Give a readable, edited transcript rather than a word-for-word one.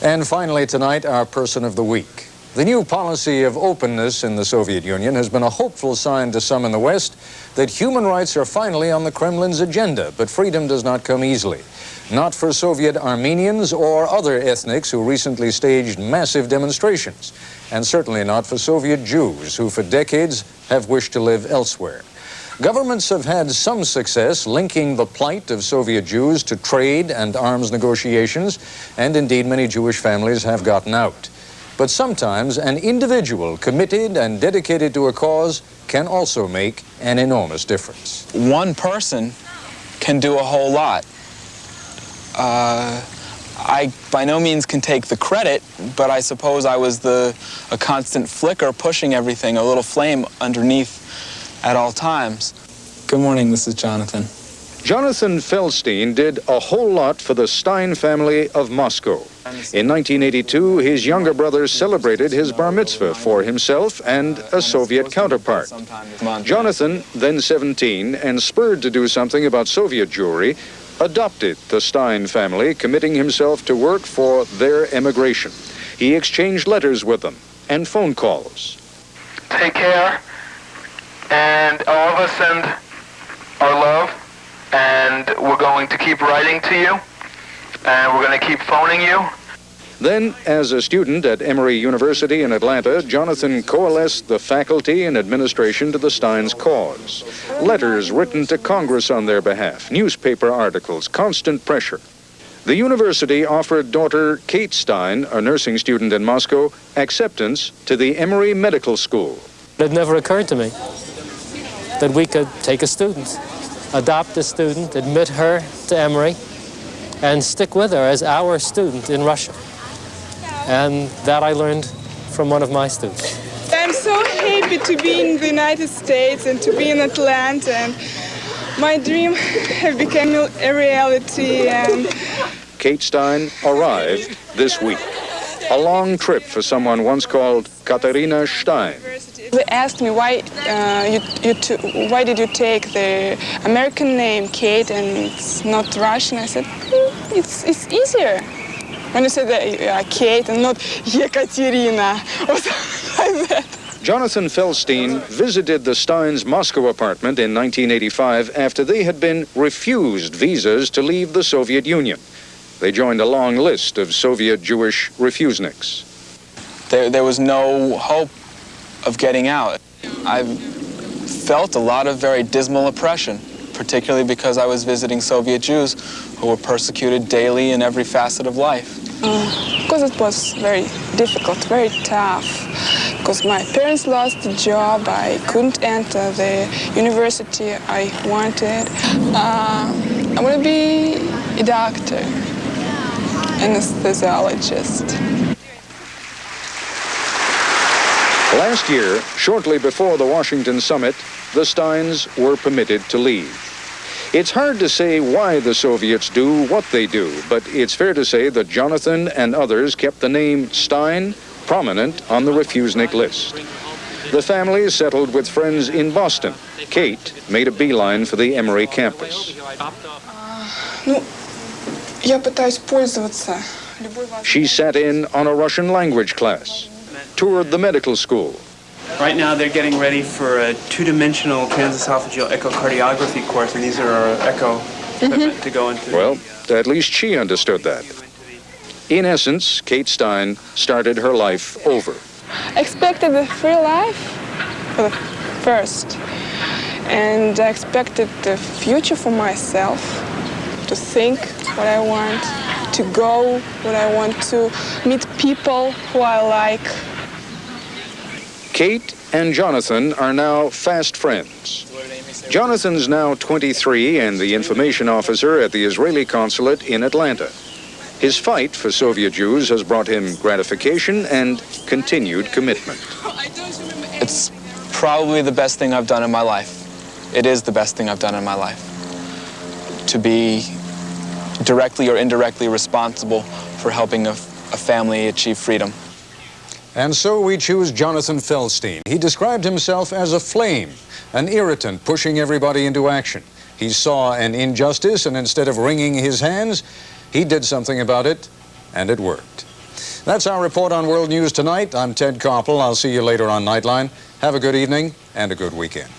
And finally tonight, our person of the week. The new policy of openness in the Soviet Union has been a hopeful sign to some in the West that human rights are finally on the Kremlin's agenda, but freedom does not come easily. Not for Soviet Armenians or other ethnics who recently staged massive demonstrations, and certainly not for Soviet Jews who for decades have wished to live elsewhere. Governments have had some success linking the plight of Soviet Jews to trade and arms negotiations, and indeed many Jewish families have gotten out. But sometimes an individual committed and dedicated to a cause can also make an enormous difference. One person can do a whole lot. I by no means can take the credit, but I suppose I was a constant flicker pushing everything, a little flame underneath at all times. Good morning, this is Jonathan. Jonathan Feldstein did a whole lot for the Stein family of Moscow. In 1982, his younger brother celebrated his bar mitzvah for himself and a Soviet counterpart. Jonathan, then 17, and spurred to do something about Soviet Jewry, adopted the Stein family, committing himself to work for their emigration. He exchanged letters with them and phone calls. Take care, and all of us send our love, and we're going to keep writing to you, and we're going to keep phoning you. Then, as a student at Emory University in Atlanta, Jonathan coalesced the faculty and administration to the Steins' cause. Letters written to Congress on their behalf, newspaper articles, constant pressure. The university offered daughter Kate Stein, a nursing student in Moscow, acceptance to the Emory Medical School. It never occurred to me that we could take a student, adopt a student, admit her to Emory, and stick with her as our student in Russia. And that I learned from one of my students. I'm so happy to be in the United States and to be in Atlanta, and my dream has become a reality. And Kate Stein arrived this week. A long trip for someone once called Katerina Stein. They asked me why did you take the American name Kate and it's not Russian. I said it's easier when you say Kate and not Yekaterina or something like that. Jonathan Feldstein visited the Steins' Moscow apartment in 1985 after they had been refused visas to leave the Soviet Union. They joined a long list of Soviet Jewish refusenicks. There was no hope of getting out. I felt a lot of very dismal oppression, particularly because I was visiting Soviet Jews who were persecuted daily in every facet of life. Because it was very difficult, very tough. Because my parents lost the job, I couldn't enter the university I wanted. I want to be a doctor, anesthesiologist. Last year, shortly before the Washington summit, the Steins were permitted to leave. It's hard to say why the Soviets do what they do, but it's fair to say that Jonathan and others kept the name Stein prominent on the refusenick list. The family settled with friends in Boston. Kate made a beeline for the Emory campus. She sat in on a Russian language class, toured the medical school. Right now they're getting ready for a two-dimensional transesophageal echocardiography course, and these are our echo equipment to go into. Well, at least she understood that. In essence, Kate Stein started her life over. I expected a free life for the first, and I expected the future for myself, to think what I want, to go what I want, to meet people who I like. Kate and Jonathan are now fast friends. Jonathan's now 23 and the information officer at the Israeli consulate in Atlanta. His fight for Soviet Jews has brought him gratification and continued commitment. It's probably the best thing I've done in my life. It is the best thing I've done in my life. To be directly or indirectly responsible for helping a family achieve freedom. And so we choose Jonathan Feldstein. He described himself as a flame, an irritant pushing everybody into action. He saw an injustice, and instead of wringing his hands, he did something about it, and it worked. That's our report on World News Tonight. I'm Ted Koppel. I'll see you later on Nightline. Have a good evening and a good weekend.